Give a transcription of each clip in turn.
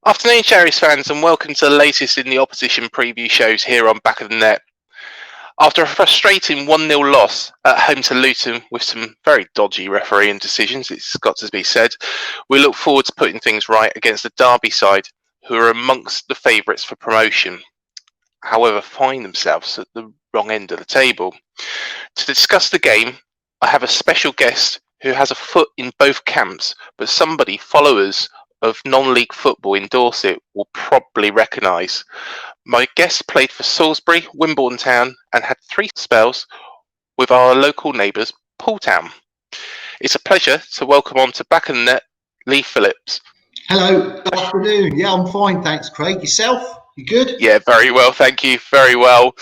Afternoon, Cherries fans, and welcome to the latest in the opposition preview shows here on Back of the Net. After a frustrating 1-0 loss at home to Luton with some very dodgy refereeing decisions, it's got to be said, we look forward to putting things right against the Derby side, who are amongst the favourites for promotion, however find themselves at the wrong end of the table. To discuss the game, I have a special guest who has a foot in both camps, but somebody followers of non-league football in Dorset will probably recognise. My guest played for Salisbury, Poole Town, and had 3 spells with our local neighbours, Poole Town. It's a pleasure to welcome on to Back of the Net, Leigh Phillips. Hello, good afternoon. Yeah, I'm fine, thanks, Craig. Yourself? You good? Yeah, very well, thank you. Very well.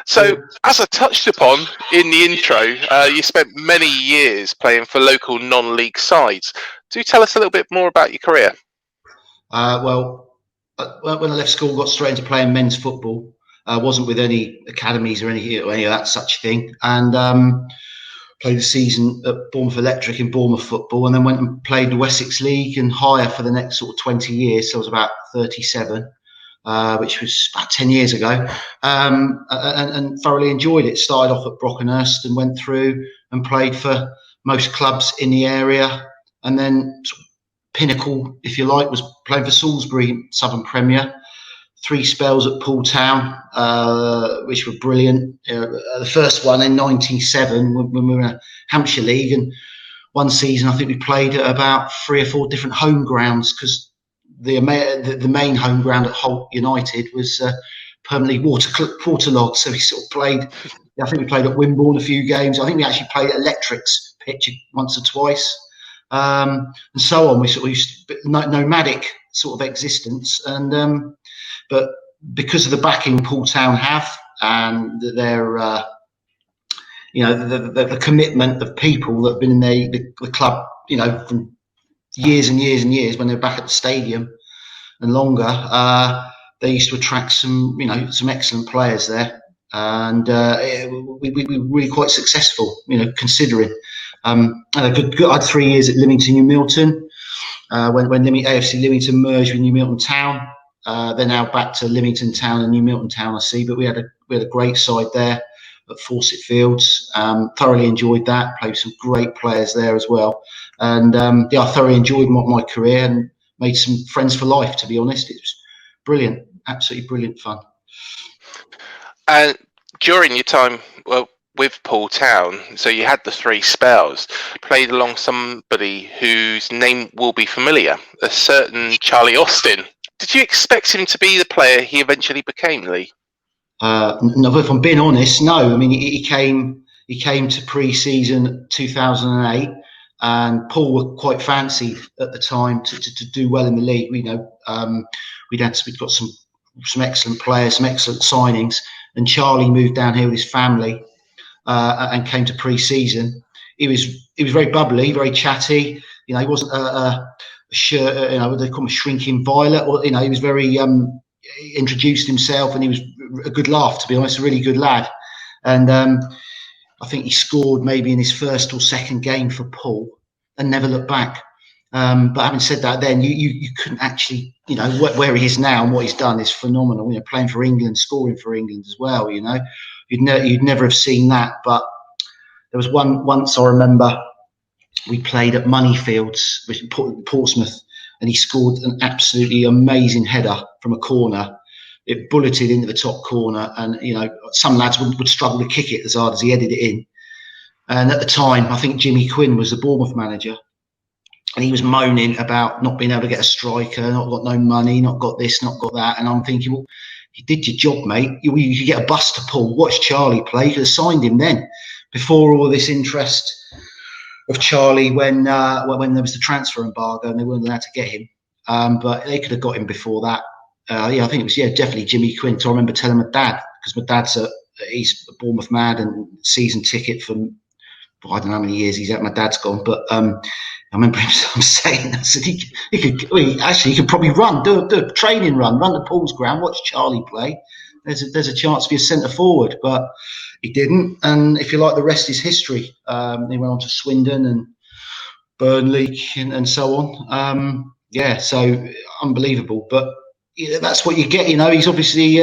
So, as I touched upon in the intro, you spent many years playing for local non-league sides. Do tell us a little bit more about your career. When I left school, got straight into playing men's football. I wasn't with any academies or any of that such thing, and played a season at Bournemouth Electric in Bournemouth football, and then went and played the Wessex League and higher for the next sort of 20 years. So I was about 37, which was about 10 years ago, and thoroughly enjoyed it. Started off at Brockenhurst and went through and played for most clubs in the area, and then pinnacle, if you like, was playing for Salisbury Southern Premier. 3 spells at Poole Town, which were brilliant. The first one in 97 when we were in a Hampshire League, and one season I think we played at about 3 or 4 different home grounds because the main home ground at Holt United was permanently waterlogged. So we sort of played. I think we played at Wimborne a few games. I think we actually played at Electric's pitch once or twice. And so on. We sort of used nomadic sort of existence, and but because of the backing Poole Town have and their the commitment of people that have been in the club, from years and years and years when they're back at the stadium and longer, they used to attract some excellent players there, and we were really quite successful, considering. I had 3 years at Lymington, New Milton, when AFC Lymington merged with New Milton Town. They're now back to Lymington Town and New Milton Town, I see. But we had a great side there at Fawcett Fields. Thoroughly enjoyed that. Played with some great players there as well. And I thoroughly enjoyed my career and made some friends for life. To be honest, it was brilliant, absolutely brilliant fun. And during your time, with Poole Town, so you had the 3 spells, played along somebody whose name will be familiar, a certain Charlie Austin. Did you expect him to be the player he eventually became, Leigh? No, if I'm being honest, no. I mean, he came to pre-season 2008, and Paul were quite fancied at the time to do well in the league. We'd got some excellent players, some excellent signings, and Charlie moved down here with his family. And came to pre-season. He was very bubbly, very chatty. He wasn't a what they call him, a shrinking violet. Or he was very introduced himself, and he was a good laugh. To be honest, a really good lad. And I think he scored maybe in his first or second game for Poole, and never looked back. But having said that, then you couldn't actually, where he is now and what he's done is phenomenal. Playing for England, scoring for England as well. You'd never have seen that. But there was once I remember we played at Moneyfields, which Portsmouth, and he scored an absolutely amazing header from a corner. It bulleted into the top corner, and some lads would struggle to kick it as hard as he headed it in. And at the time, I think Jimmy Quinn was the Bournemouth manager, and he was moaning about not being able to get a striker, not got no money, not got this, not got that. And I'm thinking, well, you did your job, mate. You could get a bus to Poole, watch Charlie play. You could have signed him then, before all this interest of Charlie when there was the transfer embargo and they weren't allowed to get him. But they could have got him before that. I think it was definitely Jimmy Quinn. So I remember telling my dad, because my dad's he's a Bournemouth mad and season ticket for I don't know how many years he's at. My dad's gone, but I remember him saying, I said, he could probably run, do a training run to Poole's ground, watch Charlie play. There's a chance to be a centre forward, but he didn't. And if you like, the rest is history. He went on to Swindon and Burnley and so on. yeah, so unbelievable. But that's what you get. He's obviously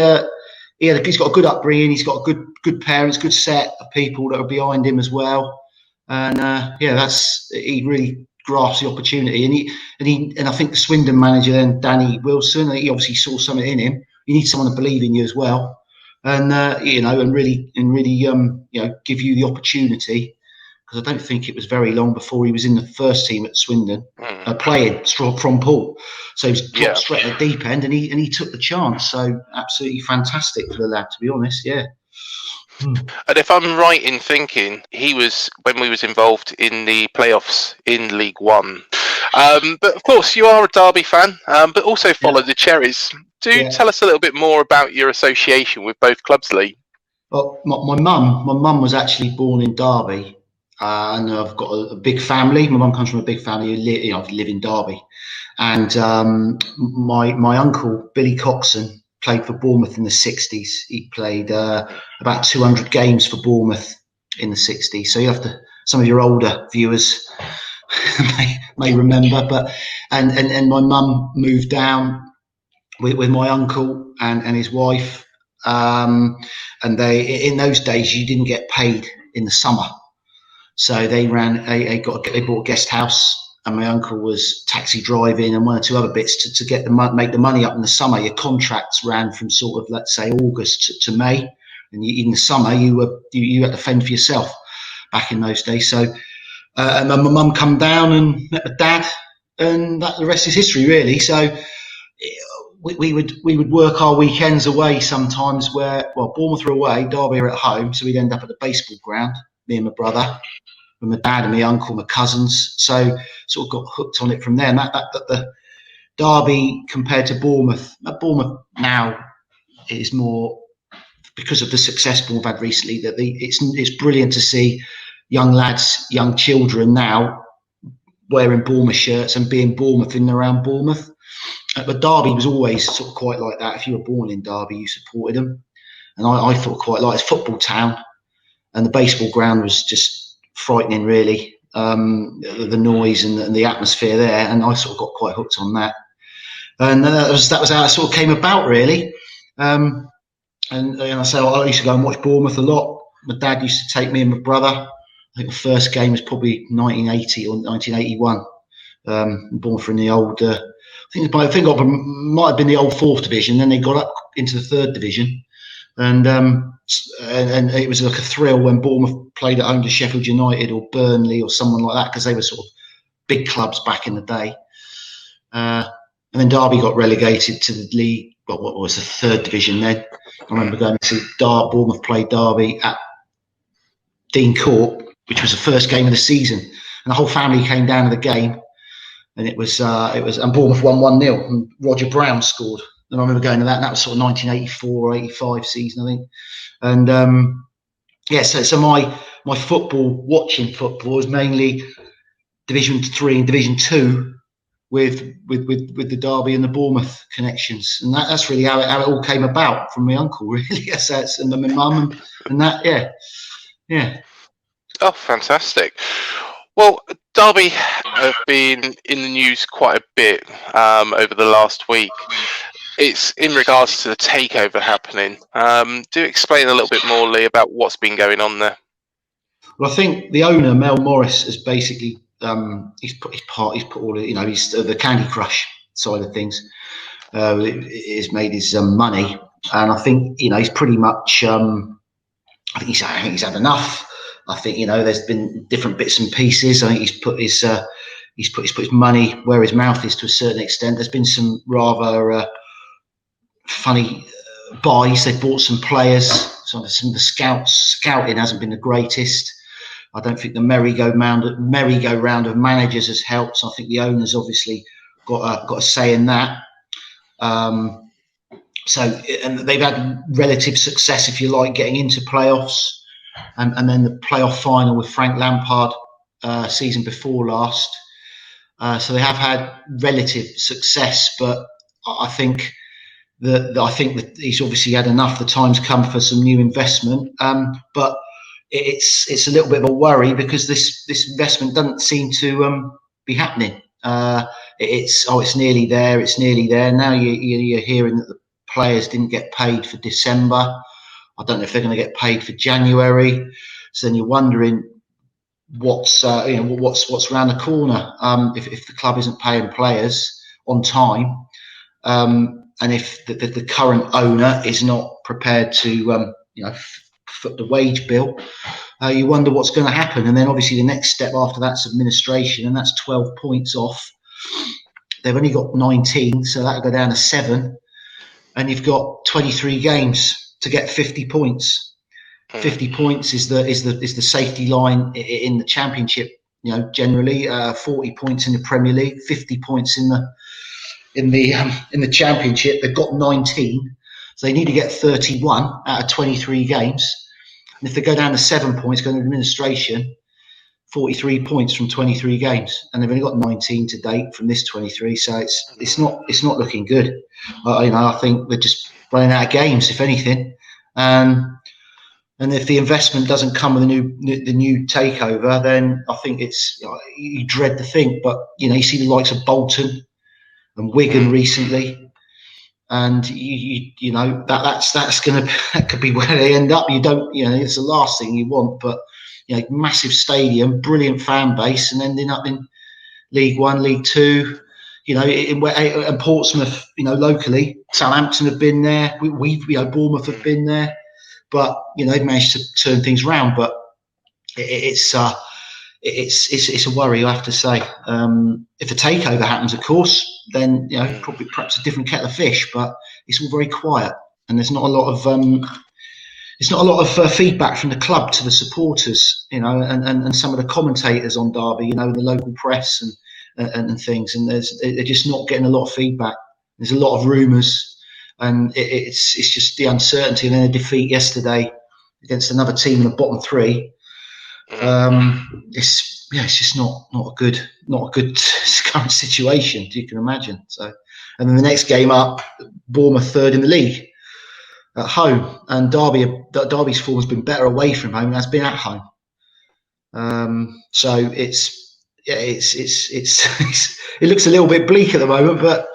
he's got a good upbringing. He's got good parents, good set of people that are behind him as well. And he really grasped the opportunity. And I think the Swindon manager then, Danny Wilson, he obviously saw something in him. You need someone to believe in you as well, and and really give you the opportunity. Because I don't think it was very long before he was in the first team at Swindon, playing from Poole. So he was dropped straight at the deep end, and he took the chance. So absolutely fantastic for the lad, to be honest. Yeah. And if I'm right in thinking, he was when we was involved in the playoffs in League One. But of course, you are a Derby fan, but also follow the Cherries. Tell us a little bit more about your association with both clubs, Leigh. Well, my mum was actually born in Derby. And I've got a big family. My mum comes from a big family who live in Derby. And my uncle, Billy Coxon, played for Bournemouth in the 60s. He played about 200 games for Bournemouth in the 60s. So some of your older viewers may remember. But and my mum moved down with my uncle and his wife. And they, in those days, you didn't get paid in the summer. So they bought a guest house, and my uncle was taxi driving and one or two other bits to make the money up in the summer. Your contracts ran from sort of, let's say, August to May, and in the summer you had to fend for yourself back in those days. So and my mum come down and met my dad, and the rest is history, really. So we would work our weekends away sometimes. Bournemouth were away, Derby were at home, so we'd end up at the baseball ground, me and my brother, with my dad and my uncle, my cousins. So sort of got hooked on it from there. And that the Derby compared to Bournemouth now is more, because of the success Bournemouth had recently, that it's brilliant to see young lads, young children now wearing Bournemouth shirts and being Bournemouth in and around Bournemouth. But Derby was always sort of quite like that. If you were born in Derby, you supported them. And I thought quite like it's football town, and the baseball ground was just frightening, really. The noise and the atmosphere there, and I sort of got quite hooked on that. And that was how it sort of came about, really. And I say I used to go and watch Bournemouth a lot. My dad used to take me and my brother. I think the first game was probably 1980 or 1981. Bournemouth were in the old. I think it might have been the old 4th division. Then they got up into the 3rd division, and it was like a thrill when Bournemouth played at home to Sheffield United or Burnley or someone like that, because they were sort of big clubs back in the day. And then Derby got relegated to the league. What was the 3rd division then? I remember going to see Bournemouth play Derby at Dean Court, which was the first game of the season, and the whole family came down to the game. And it was and Bournemouth won 1-0, and Roger Brown scored. And I remember going to that, and that was sort of 1984 or 85 season, I think. And so my watching football was mainly Division 3 and Division 2 with the Derby and the Bournemouth connections. And that's really how it all came about, from my uncle, really. And my mum and that, yeah. Oh, fantastic. Well, Derby have been in the news quite a bit over the last week. It's in regards to the takeover happening. Do explain a little bit more, Leigh, about what's been going on there. Well, I think the owner, Mel Morris, has basically he's put all he's the Candy Crush side of things. He's made his money, and I think he's pretty much. I think he's had enough. I think there's been different bits and pieces. I think he's put his money where his mouth is to a certain extent. There's been some rather funny buys. They bought some players. Some of the scouting hasn't been the greatest. I don't think the merry-go-round of managers has helped. So I think the owners obviously got a say in that. And they've had relative success, if you like, getting into playoffs. And then the playoff final with Frank Lampard season before last. So they have had relative success, but I think that he's obviously had enough. The time's come for some new investment, but it's a little bit of a worry, because this investment doesn't seem to be happening. It's nearly there. It's nearly there. Now you're hearing that the players didn't get paid for December. I don't know if they're going to get paid for January. So then you're wondering what's around the corner if the club isn't paying players on time, and if the current owner is not prepared to foot the wage bill. You wonder what's going to happen. And then obviously the next step after that's administration, and that's 12 points off. They've only got 19, so that'll go down to 7. And you've got 23 games to get 50 points. 50 points is the safety line in the Championship. Generally 40 points in the Premier League, 50 points in the Championship. They've got 19, so they need to get 31 out of 23 games. And if they go down to 7 points, going to administration, 43 points from 23 games, and they've only got 19 to date from this 23. So it's not looking good. I think they're just running out of games, if anything. And if the investment doesn't come with the new takeover, then I think you dread to think. But you see the likes of Bolton and Wigan recently. And that could be where they end up. It's the last thing you want, but massive stadium, brilliant fan base, and ending up in League One, League Two. And Portsmouth, locally, Southampton have been there. Bournemouth have been there, but they've managed to turn things around. But it's a worry, I have to say. If the takeover happens, of course, then perhaps a different kettle of fish. But it's all very quiet, and there's not a lot of feedback from the club to the supporters, and some of the commentators on Derby, the local press and things, and they're just not getting a lot of feedback. There's a lot of rumours, and it's just the uncertainty. And then a defeat yesterday against another team in the bottom 3. It's just not a good current situation, you can imagine. So, and then the next game up, Bournemouth 3rd in the league at home, and Derby's form has been better away from home than has been at home. So it looks a little bit bleak at the moment, but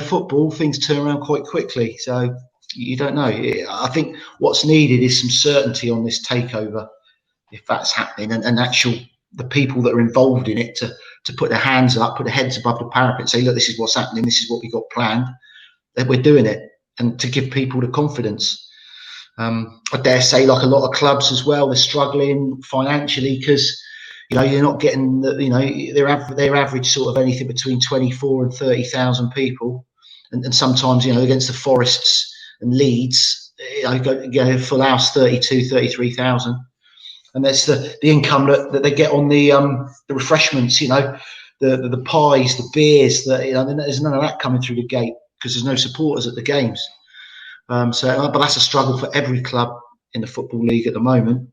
football, things turn around quite quickly. So you don't know. I think what's needed is some certainty on this takeover, if that's happening, and the people that are involved in it to put their hands up, put their heads above the parapet and say, look, this is what's happening, this is what we got planned, that we're doing it, and to give people the confidence. I dare say, like a lot of clubs as well, they're struggling financially because you're not getting their average sort of anything between 24 and 30,000 people, and sometimes against the Forests and Leeds, go full house 32, 33,000. And that's the income that they get on the refreshments, the pies, the beers. There's none of that coming through the gate because there's no supporters at the games. But that's a struggle for every club in the Football League at the moment,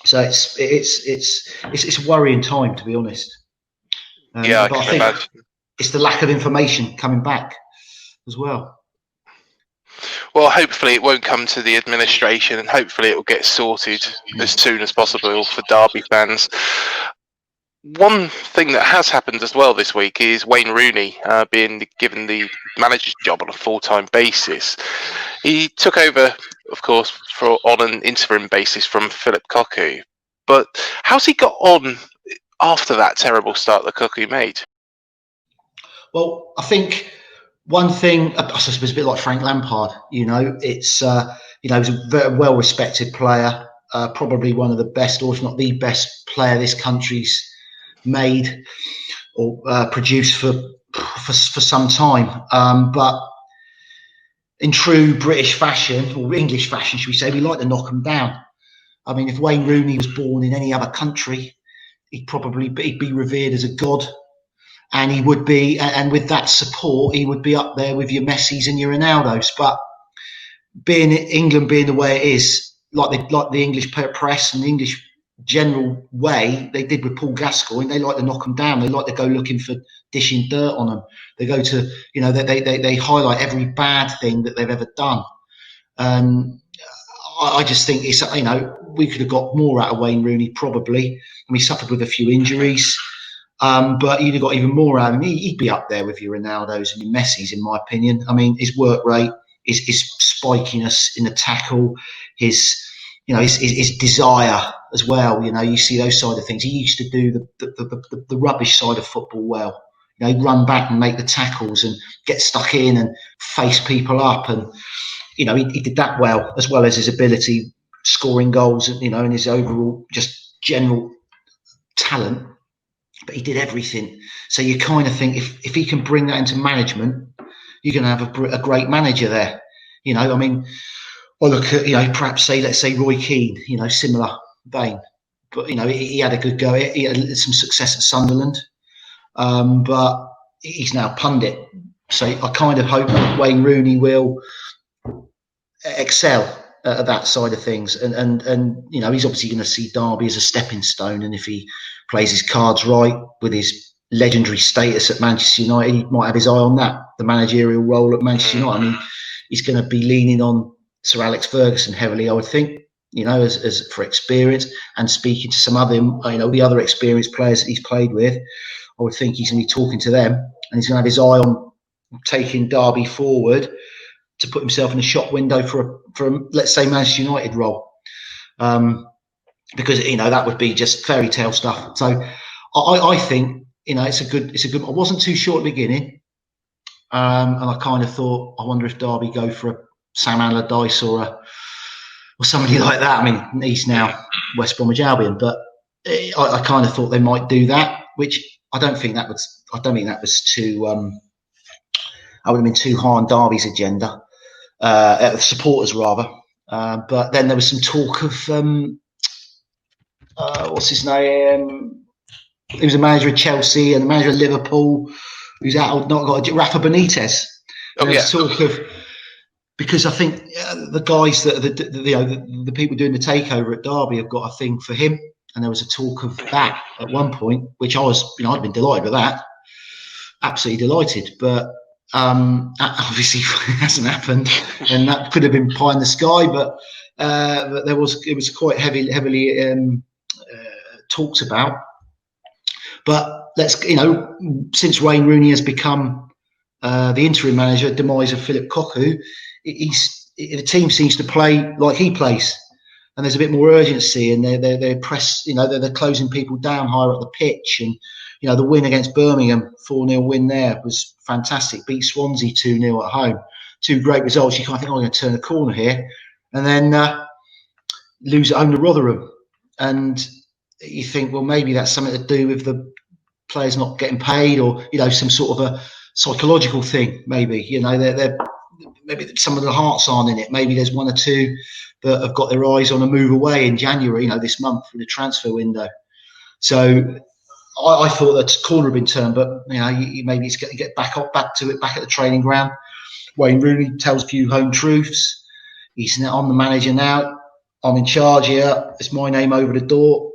So it's a worrying time, to be honest. I can imagine. It's the lack of information coming back as well. Well, hopefully it won't come to the administration, and hopefully it will get sorted as soon as possible for Derby fans. One thing that has happened as well this week is Wayne Rooney being given the manager's job on a full-time basis. He took over, of course, on an interim basis from Philip Cocu. But how's he got on after that terrible start that Cocu made? Well, I think one thing, I suppose, a bit like Frank Lampard. It's he's a very well-respected player, probably one of the best, or if not the best player this country's made or produced for some time. But in true British fashion, or English fashion, should we say, we like to knock them down. I mean, if Wayne Rooney was born in any other country, he'd be revered as a god. And he would be, and with that support, he would be up there with your Messis and your Ronaldos. But England being the way it is, like the English press and the English general way, they did with Paul Gascoigne, they like to knock them down. They like to go looking for dishing dirt on them. They go to, they highlight every bad thing that they've ever done. I just think it's, we could have got more out of Wayne Rooney probably. And he suffered with a few injuries. But you'd have got even more out of him. He'd be up there with your Ronaldos and your Messis, in my opinion. I mean, his work rate, his spikiness in the tackle, his desire as well. You see those side of things. He used to do the rubbish side of football well. He'd run back and make the tackles and get stuck in and face people up. And, he did that well as his ability scoring goals, and his overall just general talent. But he did everything. So you kind of think if he can bring that into management, you're going to have a great manager there. I mean, I look at, perhaps let's say Roy Keane, similar vein. But, he had a good go. He had some success at Sunderland. But he's now pundit. So I kind of hope Wayne Rooney will excel at that side of things. And he's obviously going to see Derby as a stepping stone. And if he plays his cards right with his legendary status at Manchester United, he might have his eye on that, the managerial role at Manchester United. I mean, he's going to be leaning on Sir Alex Ferguson heavily, I would think, as for experience, and speaking to some other, the other experienced players that he's played with. I would think he's going to be talking to them, and he's going to have his eye on taking Derby forward to put himself in a shop window for let's say Manchester United role. Because that would be just fairy tale stuff. So I think it's a good. I wasn't too sure at the beginning, and I kind of thought, I wonder if Derby go for a Sam Allardyce or somebody like that. I mean, he's now West Bromwich Albion, but I kind of thought they might do that, which I don't think that was too. I would have been too high on Derby's agenda, supporters rather. But then there was some talk of. What's his name? He was a manager of Chelsea and a manager of Liverpool, who's not got Rafa Benitez. Talk of, because I think the guys that the people doing the takeover at Derby have got a thing for him, and there was a talk of that at one point, which I was, I'd been delighted with that, absolutely delighted, but that obviously hasn't happened, and that could have been pie in the sky, but it was quite heavily talked about. But since Wayne Rooney has become the interim manager, demise of Philip Cocu, the team seems to play like he plays, and there's a bit more urgency, and they're press, they're closing people down higher up the pitch, and the win against Birmingham, 4-0 win there was fantastic. Beat Swansea 2-0 at home, two great results. You can't think, I'm going to turn a corner here, and then lose at home to Rotherham, and you think, well, maybe that's something to do with the players not getting paid, or some sort of a psychological thing. Maybe maybe some of the hearts aren't in it. Maybe there's one or two that have got their eyes on a move away in January, this month in the transfer window. So I thought that corner had been turned, but maybe it's going to get back at the training ground. Wayne Rooney tells a few home truths. I'm the manager now. I'm in charge here. It's my name over the door.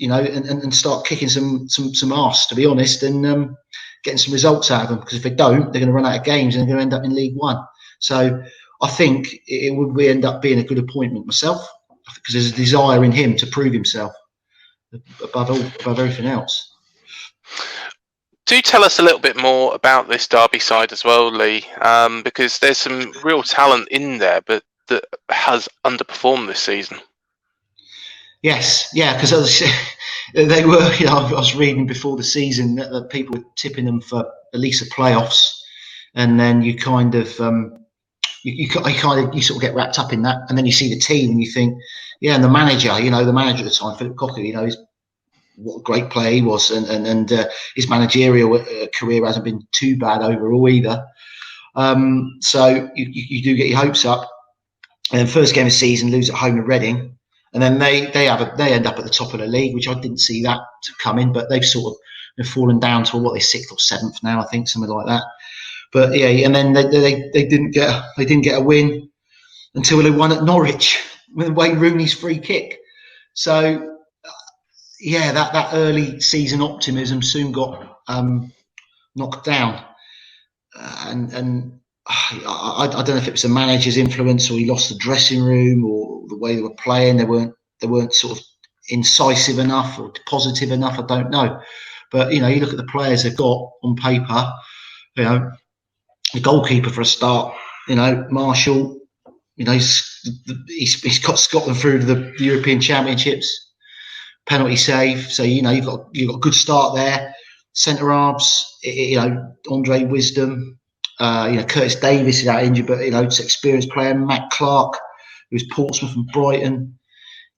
And start kicking some arse, to be honest, and getting some results out of them. Because if they don't, they're going to run out of games and they're going to end up in League One. So I think it would end up being a good appointment myself, because there's a desire in him to prove himself above everything else. Do tell us a little bit more about this Derby side as well, Leigh, because there's some real talent in there, but that has underperformed this season. Yes, yeah, because they were. I was reading before the season that people were tipping them for at least the playoffs, and then you kind of you sort of get wrapped up in that, and then you see the team and you think, yeah, and the manager at the time, Philip Cocu, what a great player he was, and his managerial career hasn't been too bad overall either. So you do get your hopes up, and then first game of the season, lose at home to Reading. And then they end up at the top of the league, which I didn't see that to come in, but they've sort of fallen down to what, they're 6th or 7th now, I think, something like that. But yeah, and then they didn't get a win until they won at Norwich with Wayne Rooney's free kick. So yeah, that early season optimism soon got knocked down, and I don't know if it was the manager's influence, or he lost the dressing room, or the way they were playing. They weren't sort of incisive enough or positive enough. I don't know, But you look at the players they've got on paper. The goalkeeper for a start. Marshall. He's got Scotland through to the European Championships. Penalty save. So you've got a good start there. Centre halves. Andre Wisdom. Curtis Davis is out injured, but it's an experienced player. Matt Clark, who's Portsmouth and Brighton.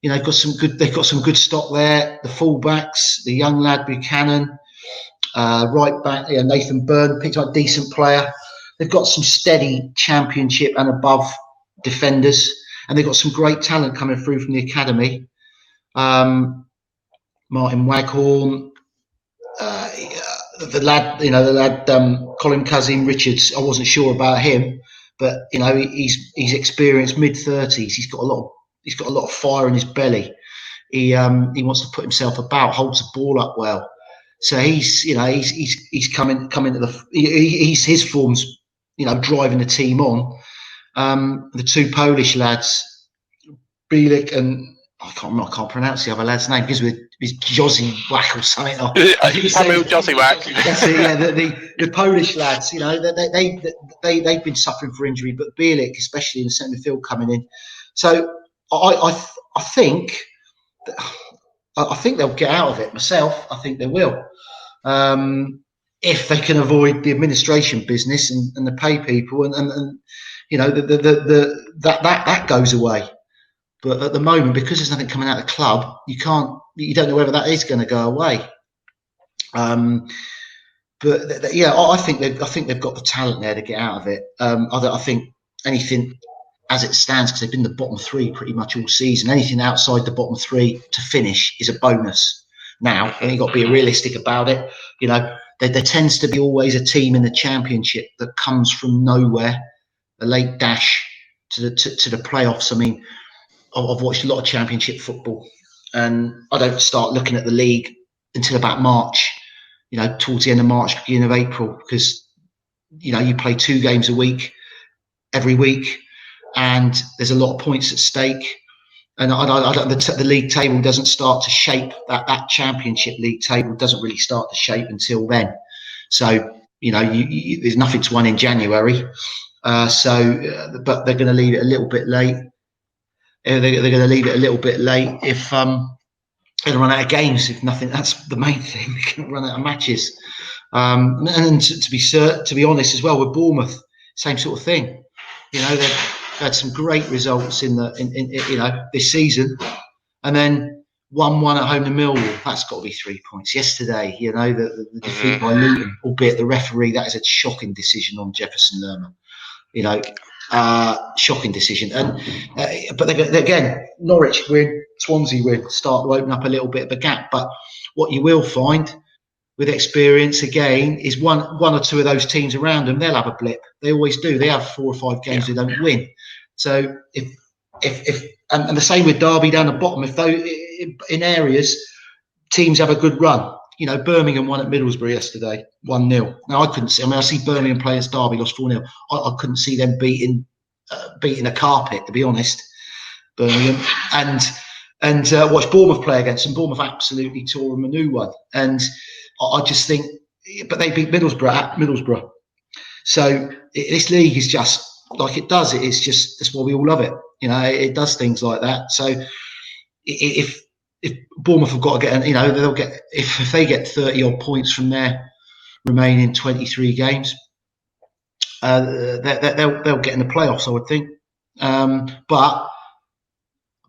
They've got some good stock there. The fullbacks, the young lad Buchanan, right back, Nathan Byrne picked up a decent player. They've got some steady Championship and above defenders, and they've got some great talent coming through from the academy. Martin Waghorn, the lad Colin Kazim Richards. I wasn't sure about him, but he's experienced, mid-30s. He's got a lot of fire in his belly. He wants to put himself about, holds the ball up well. So he's coming to the. His form's driving the team on. The two Polish lads, Bielik and I can't pronounce the other lad's name because it's Jozy Whack or something. Kamil Josiwak. That's it. Yeah, the Polish lads. They've been suffering for injury, but Bielik, especially in the centre field, coming in. So I think they'll get out of it. Myself, I think they will. If they can avoid the administration business and the pay people and that goes away. But at the moment, because there's nothing coming out of the club, you don't know whether that is going to go away. I think they've got the talent there to get out of it. I think anything as it stands, because they've been the bottom three pretty much all season. Anything outside the bottom three to finish is a bonus. Now, you've got to be realistic about it. There tends to be always a team in the Championship that comes from nowhere, a late dash to the playoffs. I mean, I've watched a lot of Championship football, and I don't start looking at the league until about March. Towards the end of March, beginning of April, because you play 2 games a week, every week, and there's a lot of points at stake. And the league table doesn't start to shape. That Championship league table doesn't really start to shape until then. So there's nothing to win in January. But they're going to leave it a little bit late. They're going to leave it a little bit late if they run out of games. If nothing, that's the main thing. They can run out of matches. And to be honest as well, with Bournemouth, same sort of thing. They've had some great results in this season, and then 1-1 at home to Millwall. That's got to be 3 points. Yesterday, the defeat by Luton, albeit the referee, that is a shocking decision on Jefferson Lerma. Shocking decision. But again, Norwich win, Swansea win, start to open up a little bit of a gap. But what you will find with experience again is one or two of those teams around them, they'll have a blip. They always do. They have 4 or 5 games they don't win. So if the same with Derby down the bottom, if in areas teams have a good run. Birmingham won at Middlesbrough yesterday, 1-0. Now I couldn't see. I see Birmingham play against Derby, lost 4-0. I couldn't see them beating a carpet, to be honest. Birmingham and watch Bournemouth play against them. Bournemouth absolutely tore them a new one, and I just think, but they beat Middlesbrough at Middlesbrough. So this league is just like it does. It's just that's why we all love it. It does things like that. So if Bournemouth have got to get, they'll get if they get 30 odd points from their remaining 23 games, they'll get in the playoffs, I would think. But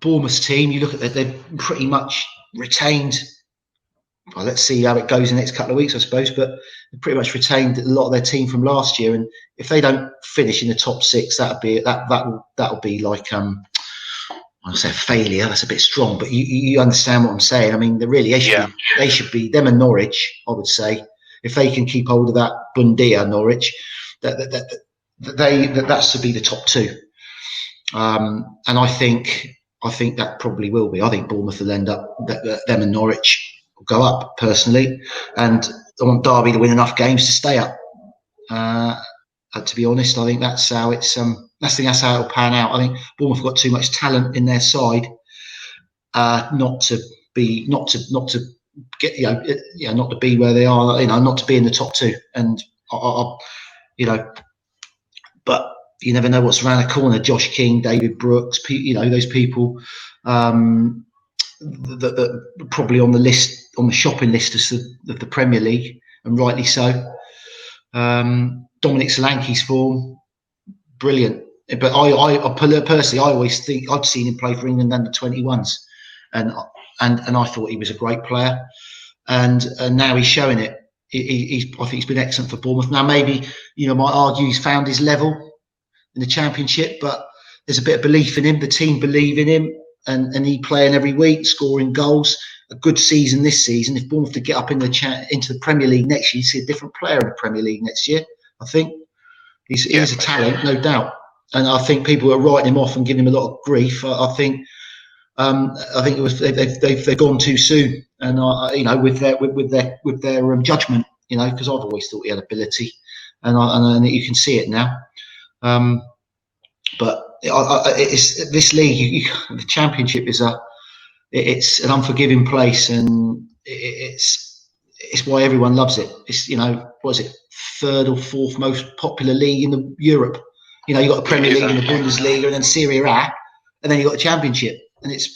Bournemouth's team, you look at they've pretty much retained. Well, let's see how it goes in the next couple of weeks, I suppose. But they've pretty much retained a lot of their team from last year, and if they don't finish in the top 6, that'll be like I say failure. That's a bit strong, but you understand what I'm saying. I mean, they should be them and Norwich. I would say if they can keep hold of that Bundia Norwich, that's to be the top 2. And I think that probably will be. I think Bournemouth will end up them and Norwich will go up personally, and I want Derby to win enough games to stay up. To be honest, I think that's how it's. That's how it'll pan out. I think Bournemouth have got too much talent in their side, not to get not to be where they are, not to be in the top two, and but you never know what's around the corner. Josh King, David Brooks, those people that probably on the list, on the shopping list of the Premier League, and rightly so. Dominic Solanke's form, brilliant. But I personally, I always think I'd seen him play for England under 21s, and I thought he was a great player, and now he's showing it. I think he's been excellent for Bournemouth. Now maybe might argue he's found his level in the Championship, but there's a bit of belief in him. The team believe in him, and he playing every week, scoring goals. A good season this season. If Bournemouth to get up into the Premier League next year, you see a different player in the Premier League next year. I think he's a talent, no doubt. And I think people are writing him off and giving him a lot of grief. I think it was they've gone too soon, and with their judgment, because I've always thought he had ability, and you can see it now. But it's this league, the Championship it's an unforgiving place, and it's why everyone loves it. It's what is it, third or fourth most popular league in Europe. You've got the Premier League and the Bundesliga, and then Serie A, and then you've got the Championship. And it's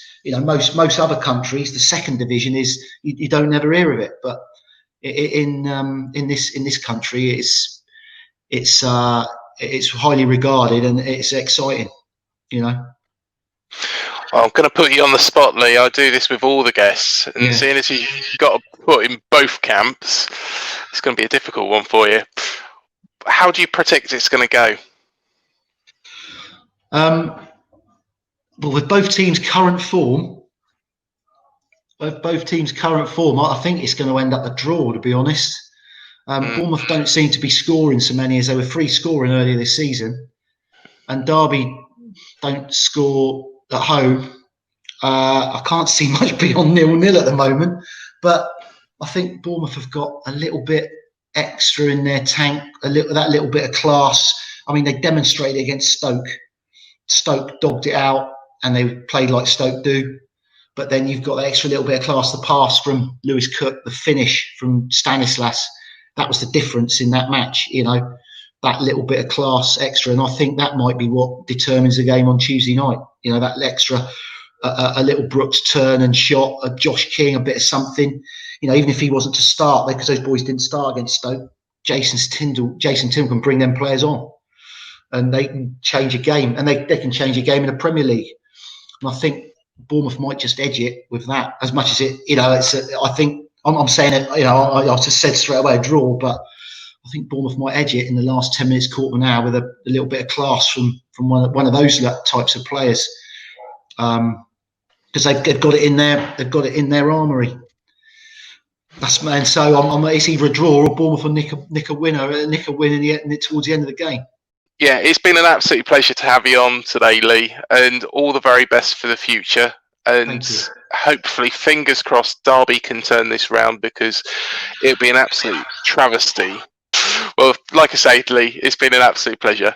most other countries, the second division is you don't never hear of it, but in this country it's highly regarded, and it's exciting. I'm going to put you on the spot, Leigh. I do this with all the guests, and seeing as you've got to put in both camps, it's going to be a difficult one for you. How do you predict it's going to go? Well, with both teams' current form, I think it's going to end up a draw, to be honest. Bournemouth don't seem to be scoring so many as they were free scoring earlier this season, and Derby don't score at home. I can't see much beyond 0-0 at the moment, but I think Bournemouth have got a little bit extra in their tank, that little bit of class. I mean, they demonstrated against Stoke. Stoke dogged it out, and they played like Stoke do. But then you've got that extra little bit of class. The pass from Lewis Cook, the finish from Stanislas, that was the difference in that match. That little bit of class extra, and I think that might be what determines the game on Tuesday night. That extra, a little Brooks turn and shot, a Josh King, a bit of something. Even if he wasn't to start, because those boys didn't start against Stoke, Jason Tindall can bring them players on, and they can change a game, and they can change a game in the Premier League. And I think Bournemouth might just edge it with that, as much as it. I think I'm saying it. I just said straight away a draw, but I think Bournemouth might edge it in the last 10 minutes, quarter of an hour, with a little bit of class from one of those types of players, because they've got it in there. They've got it in their armoury. So it's either a draw or Bournemouth will nick a win towards the end of the game. Yeah, it's been an absolute pleasure to have you on today, Leigh, and all the very best for the future. And hopefully, fingers crossed, Derby can turn this round, because it'd be an absolute travesty. Well, like I say, Leigh, it's been an absolute pleasure.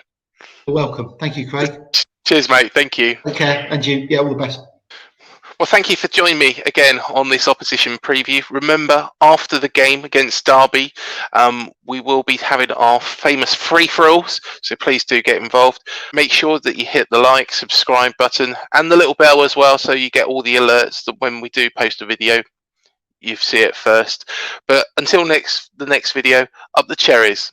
You're welcome. Thank you, Craig. Cheers, mate. Thank you. Okay, and you. Yeah, all the best. Well, thank you for joining me again on this opposition preview. Remember, after the game against Derby, we will be having our famous free-for-alls, so please do get involved. Make sure that you hit the like, subscribe button, and the little bell as well, so you get all the alerts that when we do post a video, you see it first. But until the next video, up the cherries.